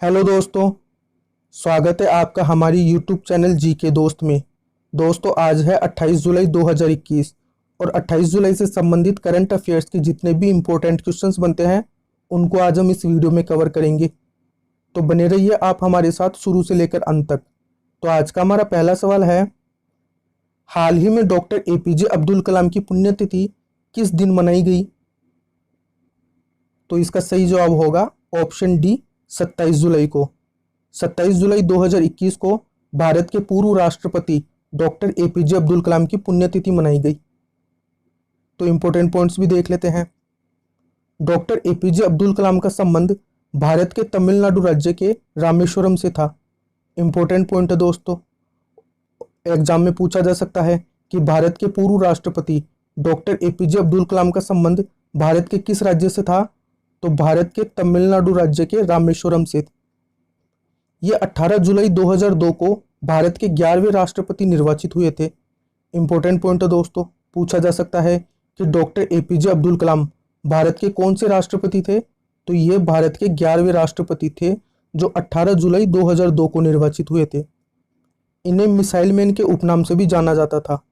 Hello दोस्तों। स्वागत है आपका हमारी यूट्यूब चैनल जी के दोस्त में। दोस्तों आज है 28 जुलाई 2021 और 28 जुलाई से संबंधित करंट अफेयर्स के जितने भी इम्पोर्टेंट क्वेश्चंस बनते हैं उनको आज हम इस वीडियो में कवर करेंगे। तो बने रहिए आप हमारे साथ शुरू से लेकर अंत तक। तो आज का हमारा पहला सवाल है, हाल ही में डॉक्टर एपीजे अब्दुल कलाम की पुण्यतिथि किस दिन मनाई गई? तो इसका सही जवाब होगा ऑप्शन डी 27 जुलाई को। 27 जुलाई 2021 को भारत के पूर्व राष्ट्रपति डॉक्टर एपीजे अब्दुल कलाम की पुण्यतिथि मनाई गई। तो इंपॉर्टेंट पॉइंट्स भी देख लेते हैं। डॉक्टर एपीजे अब्दुल कलाम का संबंध भारत के तमिलनाडु राज्य के रामेश्वरम से था। इंपॉर्टेंट पॉइंट है दोस्तों, एग्जाम में पूछा जा सकता है कि भारत के पूर्व राष्ट्रपति डॉक्टर एपीजे अब्दुल कलाम का संबंध भारत के किस राज्य से था? तो भारत के तमिलनाडु राज्य के रामेश्वरम से। ये 18 जुलाई 2002 को भारत के 11वें राष्ट्रपति निर्वाचित हुए थे। इंपॉर्टेंट पॉइंट है दोस्तों, पूछा जा सकता है कि डॉक्टर एपीजे अब्दुल कलाम भारत के कौन से राष्ट्रपति थे? तो ये भारत के 11वें राष्ट्रपति थे जो 18 जुलाई 2002 को निर्वाचित हुए थे। इन्हें मिसाइल मैन के उपनाम से भी जाना जाता था।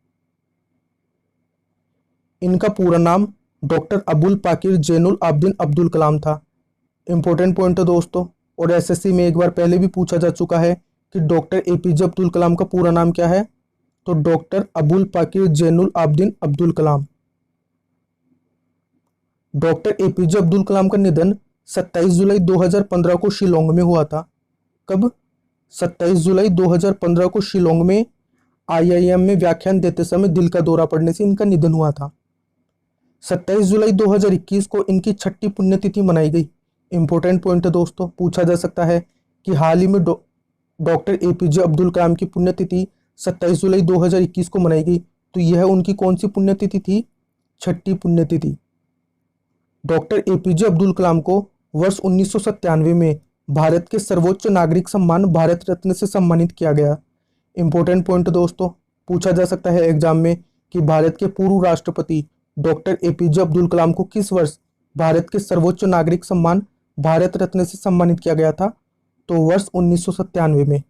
इनका पूरा नाम डॉक्टर अबुल पाकिर जैनुल आब्दीन अब्दुल कलाम था। इंपॉर्टेंट पॉइंट है दोस्तों, और एसएससी में एक बार पहले भी पूछा जा चुका है कि डॉक्टर एपीजे अब्दुल कलाम का पूरा नाम क्या है? तो doctor Abul Pakir Zainul Abdin Abdul Kalam. Doctor APJ Abdul Kalam का निधन 27 जुलाई 2015 को शिलोंग में हुआ था। कब? 27 जुलाई 2015 को शिलोंग में आईआईएम में व्याख्यान देते समय दिल का दौरा पड़ने से इनका निधन हुआ था। 27 जुलाई 2021 को इनकी छठी पुण्यतिथि मनाई गई। इंपॉर्टेंट पॉइंट है दोस्तों, पूछा जा सकता है कि हाल ही में डॉक्टर एपीजे अब्दुल कलाम की पुण्यतिथि 27 जुलाई 2021 को मनाई गई। तो यह उनकी कौन सी पुण्यतिथि थी? छठी पुण्यतिथि। डॉक्टर एपीजे अब्दुल कलाम को वर्ष 1997 में भारत के सर्वोच्च नागरिक सम्मान भारत रत्न से सम्मानित किया गया। इंपॉर्टेंट पॉइंट दोस्तों, पूछा जा सकता है एग्जाम में कि भारत के पूर्व राष्ट्रपति डॉक्टर एपीजे अब्दुल कलाम को किस वर्ष भारत के सर्वोच्च नागरिक सम्मान भारत रत्न से सम्मानित किया गया था? तो वर्ष 1997 में।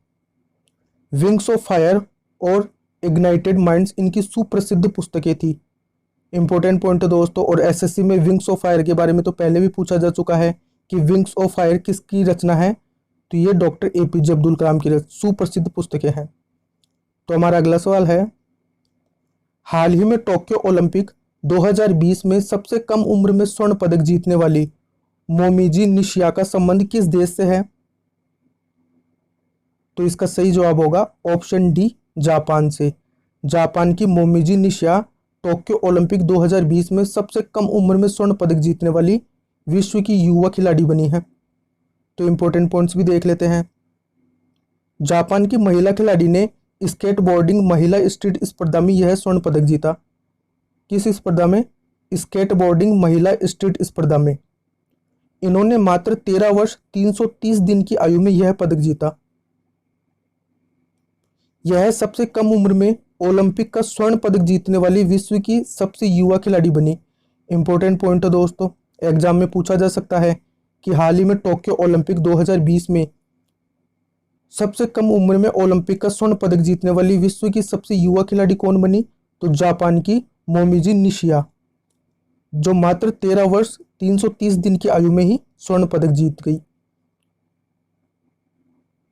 विंग्स ऑफ फायर और इग्नाइटेड माइंड्स इनकी सुप्रसिद्ध पुस्तकें थी। इंपॉर्टेंट पॉइंट है दोस्तों, और एसएससी में विंग्स ऑफ फायर के बारे में तो पहले भी पूछा जा चुका है कि विंग्स ऑफ फायर किसकी रचना है? तो ये डॉक्टर एपीजे अब्दुल कलाम की सुप्रसिद्ध पुस्तकें हैं। तो हमारा अगला सवाल है, हाल ही में टोक्यो ओलंपिक 2020 में सबसे कम उम्र में स्वर्ण पदक जीतने वाली मोमिजी निशिया का संबंध किस देश से है? तो इसका सही जवाब होगा ऑप्शन डी जापान से। जापान की मोमिजी निशिया टोक्यो ओलंपिक 2020 में सबसे कम उम्र में स्वर्ण पदक जीतने वाली विश्व की युवा खिलाड़ी बनी है। तो इंपॉर्टेंट पॉइंट्स भी देख लेते हैं। जापान की महिला खिलाड़ी ने स्केटबोर्डिंग महिला स्ट्रीट स्पर्धा में यह स्वर्ण पदक जीता। किस स्पर्धा में? स्केटबोर्डिंग महिला स्ट्रीट स्पर्धा में। इन्होंने मात्र 13 वर्ष 330 दिन की आयु में यह पदक जीता। यह सबसे कम उम्र में ओलंपिक का स्वर्ण पदक जीतने वाली विश्व की सबसे युवा खिलाड़ी बनी। इंपॉर्टेंट पॉइंट है दोस्तों, एग्जाम में पूछा जा सकता है कि हाल ही में टोक्यो ओलंपिक 2020 में सबसे कम उम्र में ओलंपिक का स्वर्ण पदक जीतने वाली विश्व की सबसे युवा खिलाड़ी कौन बनी? तो जापान की मोमिजी निशिया, जो मात्र 13 वर्ष 330 दिन की आयु में ही स्वर्ण पदक जीत गई।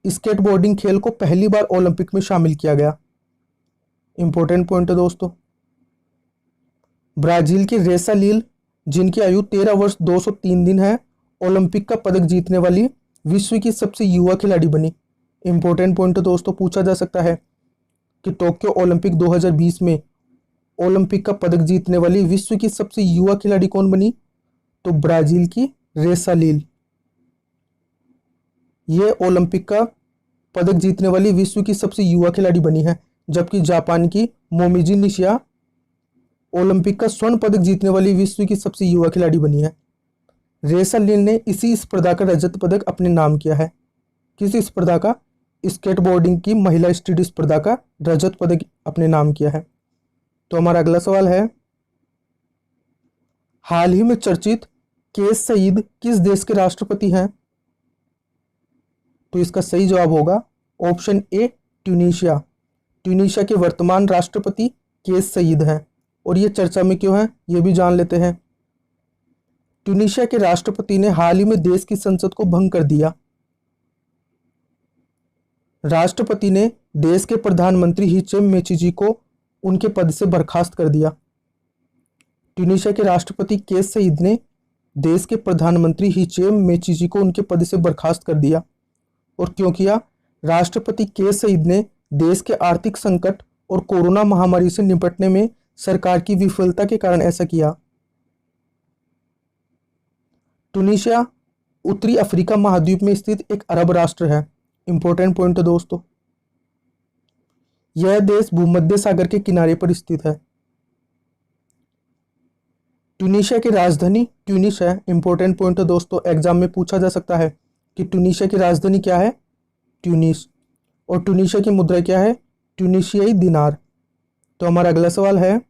स्केटबोर्डिंग खेल को पहली बार ओलंपिक में शामिल किया गया। इंपॉर्टेंट पॉइंट है दोस्तों, ब्राजील की रेसा लील, जिनकी आयु 13 वर्ष 203 दिन है, ओलंपिक का पदक जीतने वाली विश्व की सबसे युवा खिलाड़ी बनी। इंपॉर्टेंट पॉइंट है दोस्तों, पूछा जा सकता है कि टोक्यो ओलंपिक 2020 में ओलंपिक का पदक जीतने वाली विश्व की सबसे युवा खिलाड़ी कौन बनी? तो ब्राजील की रेसा लील, ये ओलंपिक का पदक जीतने वाली विश्व की सबसे युवा खिलाड़ी बनी है। जबकि जापान की मोमिजी निशिया ओलंपिक का स्वर्ण पदक जीतने वाली विश्व की सबसे युवा खिलाड़ी बनी है। रेसा लील ने इसी स्पर्धा का रजत पदक अपने नाम किया है। किस स्पर्धा का? स्केटबोर्डिंग की महिला स्ट्रीट स्पर्धा का रजत पदक अपने नाम किया है। तो हमारा अगला सवाल है, हाल ही में चर्चित केस सईद किस देश के राष्ट्रपति हैं? तो इसका सही जवाब होगा ऑप्शन ए ट्यूनीशिया। ट्यूनीशिया के वर्तमान राष्ट्रपति केस सईद हैं और ये चर्चा में क्यों है ये भी जान लेते हैं। ट्यूनीशिया के राष्ट्रपति ने हाल ही में देश की संसद को भंग कर दिया। राष्ट्रपति ने देश के प्रधानमंत्री हिचेम मेचीजी को उनके पद से बर्खास्त कर दिया। ट्यूनीशिया के राष्ट्रपति केस सईद ने देश के प्रधानमंत्री हिचेम मेचीजी को उनके पद से बर्खास्त कर दिया। और क्यों किया? राष्ट्रपति केस सईद ने देश के आर्थिक संकट और कोरोना महामारी से निपटने में सरकार की विफलता के कारण ऐसा किया। ट्यूनीशिया उत्तरी अफ्रीका महाद्वीप में स्थित एक अरब राष्ट्र है। इंपॉर्टेंट पॉइंट है दोस्तों, यह देश भूमध्य सागर के किनारे पर स्थित है। ट्यूनीशिया की राजधानी ट्यूनिस है। इंपॉर्टेंट पॉइंट है दोस्तों, एग्जाम में पूछा जा सकता है कि ट्यूनीशिया की राजधानी क्या है? ट्यूनिस। और ट्यूनीशिया की मुद्रा क्या है? ट्यूनीशियाई दिनार। तो हमारा अगला सवाल है,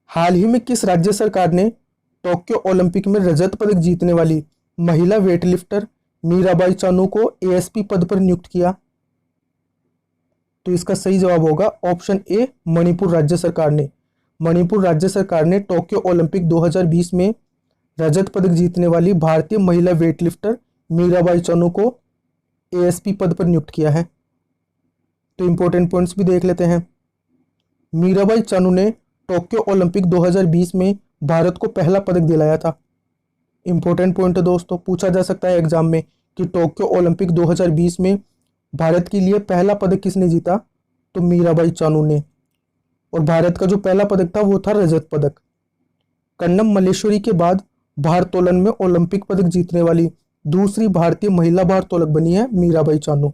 हाल ही में किस राज्य सरकार ने टोक्यो ओलंपिक में रजत पदक जीतने वाली महिला वेटलिफ्टर मीराबाई चानू को एएसपी पद पर नियुक्त किया? तो इसका सही जवाब होगा ऑप्शन ए मणिपुर राज्य सरकार ने। मणिपुर राज्य सरकार ने टोक्यो ओलंपिक 2020 में रजत पदक जीतने वाली भारतीय महिला वेटलिफ्टर मीराबाई चानू को एएसपी पद पर नियुक्त किया है। तो इंपॉर्टेंट पॉइंट्स भी देख लेते हैं। मीराबाई चानू ने टोक्यो ओलंपिक 2020 में भारत को पहला पदक दिलाया था। इंपॉर्टेंट पॉइंट है दोस्तों, पूछा जा सकता है एग्जाम में कि टोक्यो ओलंपिक 2020 में भारत के लिए पहला पदक किसने जीता? तो मीराबाई चानू ने। और भारत का जो पहला पदक था वो था रजत पदक। कन्नम मल्लेश्वरी के बाद भारोत्तोलन में ओलंपिक पदक जीतने वाली दूसरी भारतीय महिला भारोत्तोलक बनी है मीराबाई चानू।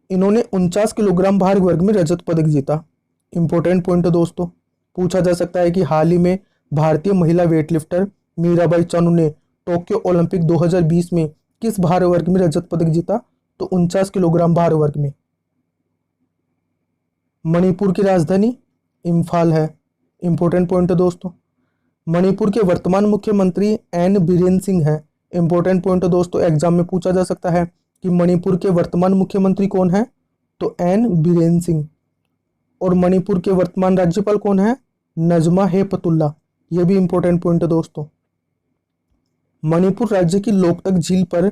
इन्होंने 49 किलोग्राम भार वर्ग में रजत पदक जीता। इंपॉर्टेंट पॉइंट है दोस्तों, पूछा जा सकता है कि हाल ही में भारतीय महिला वेटलिफ्टर मीराबाई चानू ने टोक्यो ओलंपिक 2020 में किस भार वर्ग में रजत पदक जीता? तो 49 किलोग्राम भार वर्ग में। मणिपुर की राजधानी इम्फाल है। इंपॉर्टेंट पॉइंट है दोस्तों, मणिपुर के वर्तमान मुख्यमंत्री एन बीरेन सिंह हैं। इंपॉर्टेंट पॉइंट है दोस्तों, एग्जाम में पूछा जा सकता है कि मणिपुर के वर्तमान मुख्यमंत्री कौन है? तो एन बीरेन सिंह। और मणिपुर के वर्तमान राज्यपाल कौन है? नजमा हेपतुल्ला। यह भी इंपॉर्टेंट पॉइंट है दोस्तों। मणिपुर राज्य की लोकटक झील पर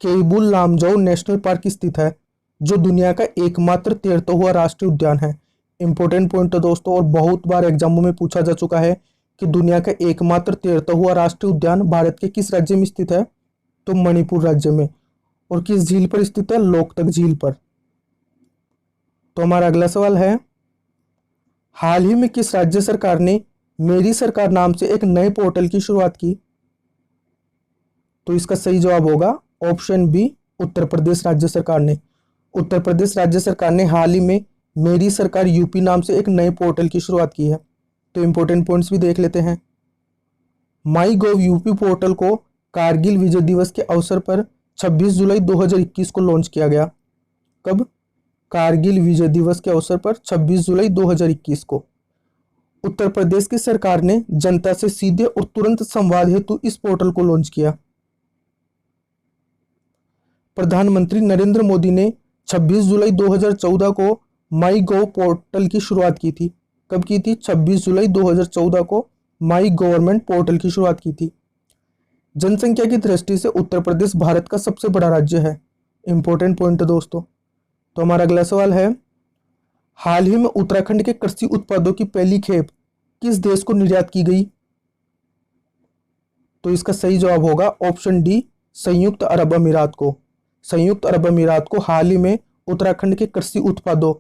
केबुल लामजाओ नेशनल पार्क स्थित है, जो दुनिया का एकमात्र तैरता हुआ राष्ट्रीय उद्यान है। इंपॉर्टेंट पॉइंट है दोस्तों, और बहुत बार एग्जामों में पूछा जा चुका है कि दुनिया का एकमात्र तैरता हुआ राष्ट्रीय उद्यान भारत के किस राज्य में स्थित है? तो मणिपुर राज्य में। और किस झील पर स्थित है? लोकटक झील पर। तो हमारा अगला सवाल है, हाल ही में किस राज्य सरकार ने मेरी सरकार नाम से एक नए पोर्टल की शुरुआत की? तो इसका सही जवाब होगा ऑप्शन बी उत्तर प्रदेश राज्य सरकार ने। उत्तर प्रदेश राज्य सरकार ने हाल ही में मेरी सरकार यूपी नाम से एक नए पोर्टल की शुरुआत की है। तो इंपॉर्टेंट पॉइंट्स भी देख लेते हैं। माई गोव यूपी पोर्टल को कारगिल विजय दिवस के अवसर पर 26 जुलाई 2021 को लॉन्च किया गया। कब? कारगिल विजय दिवस के अवसर पर 26 जुलाई 2021 को। उत्तर प्रदेश की सरकार ने जनता से सीधे और तुरंत संवाद हेतु इस पोर्टल को लॉन्च किया। प्रधानमंत्री नरेंद्र मोदी ने 26 जुलाई 2014 को माई गोव पोर्टल की शुरुआत की थी। कब की थी? 26 जुलाई 2014 को माई गवर्नमेंट पोर्टल की शुरुआत की थी। जनसंख्या की दृष्टि से उत्तर प्रदेश भारत का सबसे बड़ा राज्य है। इंपॉर्टेंट पॉइंट है दोस्तों। तो हमारा अगला सवाल है, हाल ही में उत्तराखंड के कृषि उत्पादों की पहली खेप किस देश को निर्यात की गई? तो इसका सही जवाब होगा ऑप्शन डी संयुक्त अरब अमीरात को। संयुक्त अरब अमीरात को हाल ही में उत्तराखंड के कृषि उत्पादों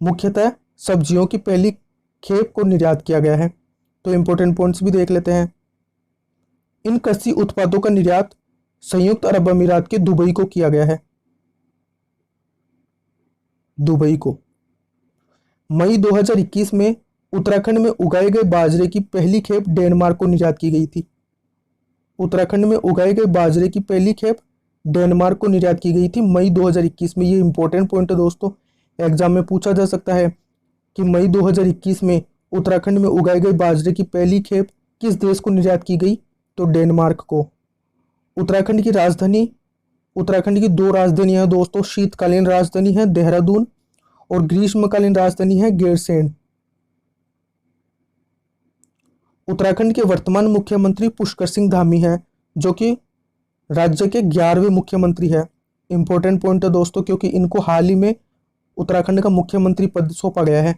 मुख्यतः सब्जियों की पहली खेप को निर्यात किया गया है। तो इंपॉर्टेंट पॉइंट्स भी देख लेते हैं। इन कृषि उत्पादों का निर्यात संयुक्त अरब अमीरात के दुबई को किया गया है। दुबई को। मई 2021 में उत्तराखंड में उगाए गए बाजरे की पहली खेप डेनमार्क को निर्यात की गई थी। उत्तराखंड में उगाए गए बाजरे की पहली खेप डेनमार्क को निर्यात की गई थी मई 2021 में। ये इंपॉर्टेंट पॉइंट है दोस्तों, एग्जाम में पूछा जा सकता है कि मई 2021 में उत्तराखंड में उगाए गए बाजरे की पहली खेप किस देश को निर्यात की गई? तो डेनमार्क को। उत्तराखंड की राजधानी, उत्तराखंड की दो राजधानियां हैं दोस्तों। शीतकालीन राजधानी है देहरादून और ग्रीष्मकालीन राजधानी है गैरसैंण। उत्तराखंड के वर्तमान मुख्यमंत्री पुष्कर सिंह धामी हैं, जो कि राज्य के 11वें मुख्यमंत्री है। इंपॉर्टेंट पॉइंट है दोस्तों, क्योंकि इनको हाल ही में उत्तराखंड का मुख्यमंत्री पद सौंपा गया है।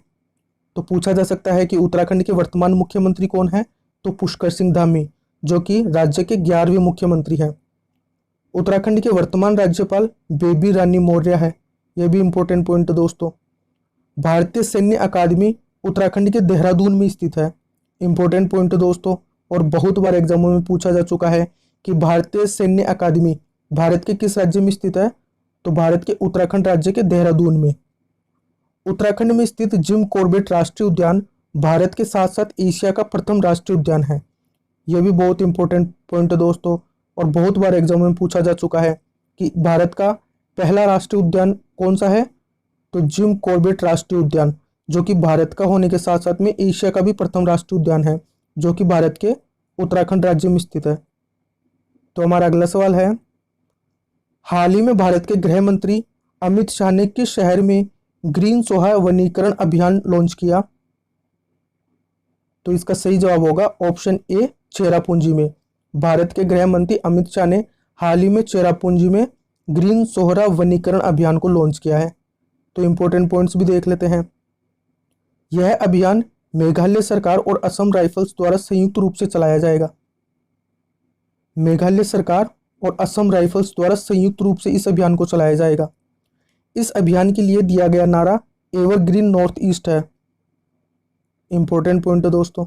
तो पूछा जा सकता है कि उत्तराखंड के वर्तमान मुख्यमंत्री कौन है, तो पुष्कर सिंह धामी, जो कि राज्य के 11वें मुख्यमंत्री हैं। उत्तराखंड के वर्तमान राज्यपाल बेबी रानी मौर्य है। यह भी इंपॉर्टेंट पॉइंट है दोस्तों। भारतीय सैन्य अकादमी उत्तराखंड के देहरादून में स्थित है। इंपॉर्टेंट पॉइंट है दोस्तों, और बहुत बार एग्जामों में पूछा जा चुका है कि भारतीय सैन्य अकादमी भारत के किस राज्य में स्थित है, तो भारत के उत्तराखंड राज्य के देहरादून में। उत्तराखंड में स्थित जिम कॉर्बेट राष्ट्रीय उद्यान भारत के साथ साथ एशिया का प्रथम राष्ट्रीय उद्यान है। यह भी बहुत इंपॉर्टेंट पॉइंट है दोस्तों, और बहुत बार एग्जाम में पूछा जा चुका है कि भारत का पहला राष्ट्रीय उद्यान कौन सा है, तो जिम कॉर्बेट राष्ट्रीय उद्यान, जो कि भारत का होने के साथ साथ में एशिया का भी प्रथम राष्ट्रीय उद्यान है, जो कि भारत के उत्तराखंड राज्य में स्थित है। तो हमारा अगला सवाल है, हाल ही में भारत के गृह मंत्री अमित शाह ने किस शहर में ग्रीन सोहा वनीकरण अभियान लॉन्च किया, तो इसका सही जवाब होगा ऑप्शन ए चेरापूंजी में। भारत के गृह मंत्री अमित शाह ने हाल ही में चेरापूंजी में ग्रीन सोहरा वनीकरण अभियान को लॉन्च किया है। तो इंपॉर्टेंट पॉइंट्स भी देख लेते हैं। यह अभियान मेघालय सरकार और असम राइफल्स द्वारा संयुक्त रूप से चलाया जाएगा। मेघालय सरकार और असम राइफल्स द्वारा संयुक्त रूप से इस अभियान को चलाया जाएगा। इस अभियान के लिए दिया गया नारा एवरग्रीन नॉर्थ ईस्ट है। इंपॉर्टेंट पॉइंट है दोस्तों।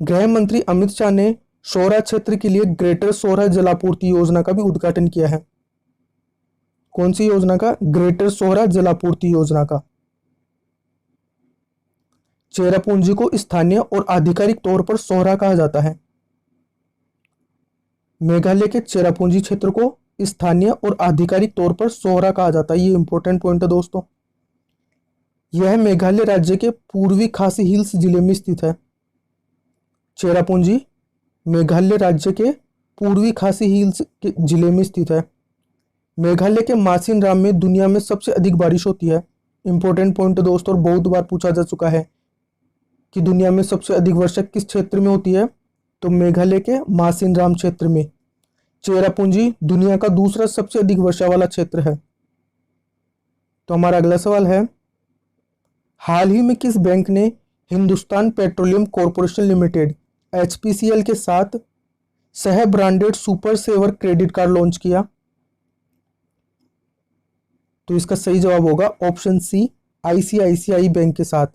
गृह मंत्री अमित शाह ने सोहरा क्षेत्र के लिए ग्रेटर सोहरा जलापूर्ति योजना का भी उद्घाटन किया है। कौन सी योजना का? ग्रेटर सोहरा जलापूर्ति योजना का। चेरापूंजी को स्थानीय और आधिकारिक तौर पर सोहरा कहा जाता है। मेघालय के चेरापूंजी क्षेत्र को स्थानीय और आधिकारिक तौर पर सोहरा कहा जाता है। ये इंपॉर्टेंट पॉइंट है दोस्तों। यह मेघालय राज्य के पूर्वी खासी हिल्स जिले में स्थित है। चेरापूंजी मेघालय राज्य के पूर्वी खासी हिल्स के जिले में स्थित है। मेघालय के मासिनराम में दुनिया में सबसे अधिक बारिश होती है। इंपॉर्टेंट पॉइंट है दोस्तों, और बहुत बार पूछा जा चुका है कि दुनिया में सबसे अधिक वर्षा किस क्षेत्र में होती है, तो मेघालय के मासिनराम क्षेत्र में। चेरापूंजी दुनिया का दूसरा सबसे अधिक वर्षा वाला क्षेत्र है। तो हमारा अगला सवाल है, हाल ही में किस बैंक ने Hindustan Petroleum Corporation Limited HPCL के साथ सह branded super saver credit card launch किया, तो इसका सही जवाब होगा ऑप्शन सी ICICI बैंक के साथ।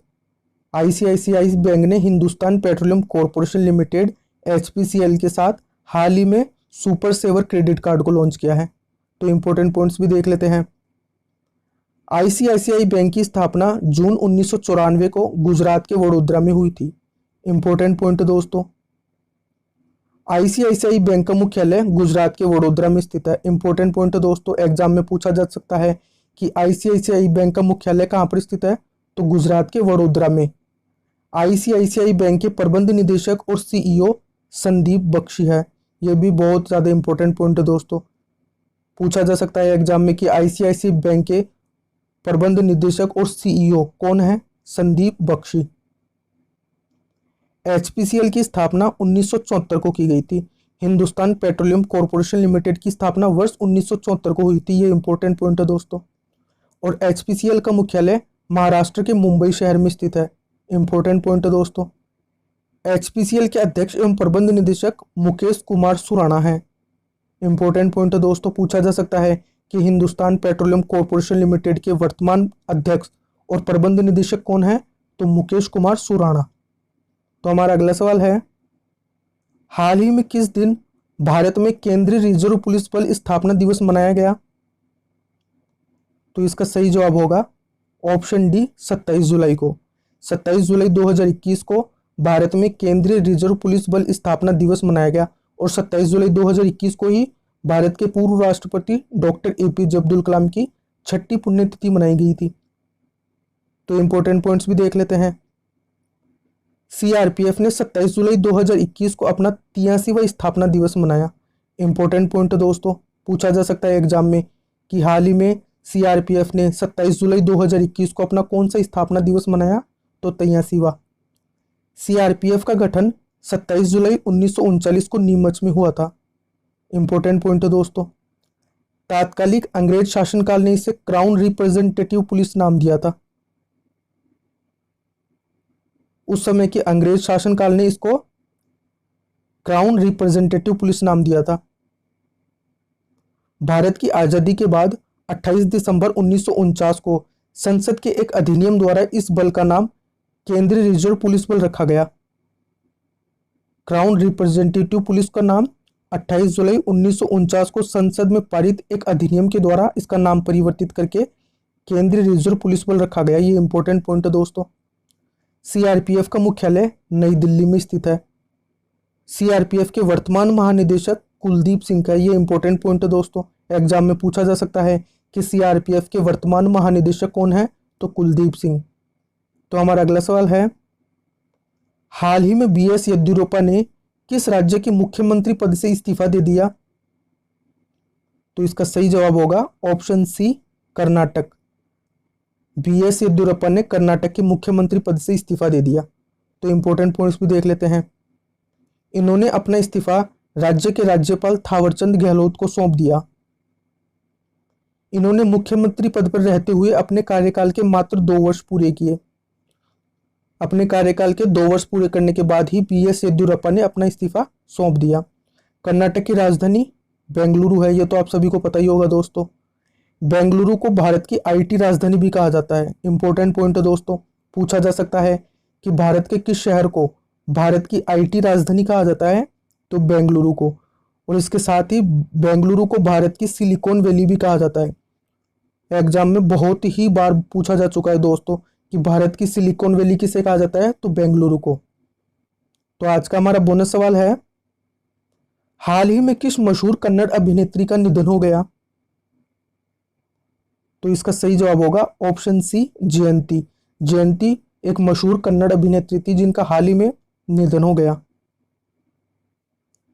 ICICI बैंक ने Hindustan Petroleum Corporation Limited HPCL के साथ हाल ही में सुपर सेवर क्रेडिट कार्ड को लॉन्च किया है। तो इंपॉर्टेंट पॉइंट्स भी देख लेते हैं। ICICI बैंक की स्थापना जून 1994 को गुजरात के वडोदरा में हुई थी। इंपॉर्टेंट पॉइंट दोस्तों, ICICI बैंक का मुख्यालय गुजरात के वडोदरा में स्थित है। इंपॉर्टेंट पॉइंट दोस्तों, एग्जाम में पूछा जा सकता है कि ICICI बैंक का मुख्यालय कहाँ पर स्थित है, तो गुजरात के वडोदरा में। ICICI बैंक के प्रबंध निदेशक और CEO संदीप बख्शी है। यह भी बहुत ज़्यादा इंपॉर्टेंट पॉइंट है दोस्तों। पूछा जा सकता है एग्जाम में कि ICICI बैंक के प्रबंध निदेशक और CEO कौन है, संदीप बख्शी। HPCL की स्थापना 1974 को की गई थी। हिंदुस्तान पेट्रोलियम कॉर्पोरेशन लिमिटेड की स्थापना वर्ष 1974 को हुई थी। ये इंपॉर्टेंट पॉइंट है दोस्तों। और HPCL का मुख्यालय महाराष्ट्र के मुंबई शहर में स्थित है। इंपॉर्टेंट पॉइंट है दोस्तों। HPCL के अध्यक्ष एवं प्रबंध निदेशक मुकेश कुमार सुराणा हैं। इंपॉर्टेंट पॉइंट है दोस्तों, पूछा जा सकता है कि हिंदुस्तान पेट्रोलियम कॉर्पोरेशन लिमिटेड के वर्तमान अध्यक्ष और प्रबंध निदेशक कौन है, तो मुकेश कुमार सुराणा। तो हमारा अगला सवाल है, हाल ही में किस दिन भारत में केंद्रीय रिजर्व पुलिस बल स्थापना दिवस मनाया गया, तो इसका सही जवाब होगा ऑप्शन डी 27 जुलाई को। 27 जुलाई 2021 को भारत में केंद्रीय रिजर्व पुलिस बल स्थापना दिवस मनाया गया। और 27 जुलाई 2021 को ही भारत के पूर्व राष्ट्रपति डॉक्टर APJ अब्दुल कलाम की 6ठी पुण्यतिथि मनाई गई थी। तो इंपॉर्टेंट पॉइंट्स भी देख लेते हैं। CRPF ने 27 जुलाई 2021 को अपना 83वां स्थापना दिवस मनाया। इम्पोर्टेंट पॉइंट दोस्तों, पूछा जा सकता है एग्जाम में कि हाल ही में सीआरपीएफ ने 27 जुलाई 2021 को अपना कौन सा स्थापना दिवस मनाया? तो 83वां। सीआरपीएफ का गठन 27 जुलाई 1939 को नीमच में हुआ था। इम्पोर्टेंट पॉइंट दोस्तों, तात्कालिक अंग्रेज शासनकाल ने इसे क्राउन रिप्रेजेंटेटिव पुलिस नाम दिया था। उस समय के अंग्रेज शासनकाल ने इसको क्राउन रिप्रेजेंटेटिव पुलिस नाम दिया था। भारत की आजादी के बाद 28 दिसंबर 1949 को संसद के एक अधिनियम द्वारा इस बल का नाम केंद्रीय रिजर्व पुलिस बल रखा गया। क्राउन रिप्रेजेंटेटिव पुलिस का नाम 28 जुलाई 1949 को संसद में पारित एक अधिनियम के द्वारा इसका नाम परिवर्तित करके केंद्रीय रिजर्व पुलिस बल रखा गया। ये इंपॉर्टेंट पॉइंट है दोस्तों। सीआरपीएफ का मुख्यालय नई दिल्ली में स्थित है। सीआरपीएफ के वर्तमान महानिदेशक कुलदीप सिंह का, ये इंपॉर्टेंट पॉइंट है दोस्तों। एग्जाम में पूछा जा सकता है कि सीआरपीएफ के वर्तमान महानिदेशक कौन है? तो कुलदीप सिंह। तो हमारा अगला सवाल है, हाल ही में बीएस येदियुरप्पा ने किस राज्य के मुख्यमंत्री पद से इस्तीफा दे दिया? तो इसका सही जवाब होगा option C, Karnataka. B S Yediyurappa ने कर्नाटक के मुख्यमंत्री पद से इस्तीफा दे दिया। तो इंपॉर्टेंट पॉइंट्स भी देख लेते हैं। इन्होंने अपना इस्तीफा राज्य के राज्यपाल थावरचंद गहलोत को सौंप दिया। इन्होंने मुख्यमंत्री पद पर रहते हुए अपने कार्यकाल के मात्र 2 वर्ष पूरे किए। अपने कार्यकाल के 2 वर्ष पूरे करने के बाद ही बीएस येदियुरप्पा ने अपना इस्तीफा सौंप दिया। कर्नाटक की राजधानी बेंगलुरु है, ये तो आप सभी को पता ही होगा दोस्तों। बेंगलुरु को भारत की आईटी राजधानी भी कहा जाता है। इंपॉर्टेंट पॉइंट है दोस्तों, पूछा जा सकता है कि भारत के किस शहर को भारत की आईटी राजधानी कहा जाता है? तो बेंगलुरु को। और इसके साथ ही बेंगलुरु को भारत की सिलिकॉन वैली भी कहा जाता है। एग्जाम में बहुत ही बार पूछा जा चुका है दोस्तों कि भारत की सिलिकॉन वैली किसे कहा जाता है? तो बेंगलुरु को। तो आज का हमारा बोनस सवाल है, हाल ही में किस मशहूर कन्नड़ अभिनेत्री का निधन हो गया? तो इसका सही जवाब होगा ऑप्शन सी, जयंती। जयंती एक मशहूर कन्नड़ अभिनेत्री थी जिनका हाल ही में निधन हो गया।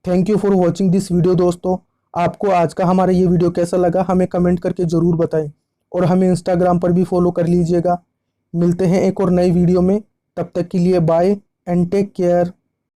Thank you for watching this video दोस्तों। आपको आज का हमारा ये वीडियो कैसा लगा हमें कमेंट करके ज़रूर बताएं और हमें इंस्टाग्राम पर भी फॉलो कर लीजिएगा। मिलते हैं एक और नई वीडियो में, तब तक के लिए बाय एंड टेक केयर।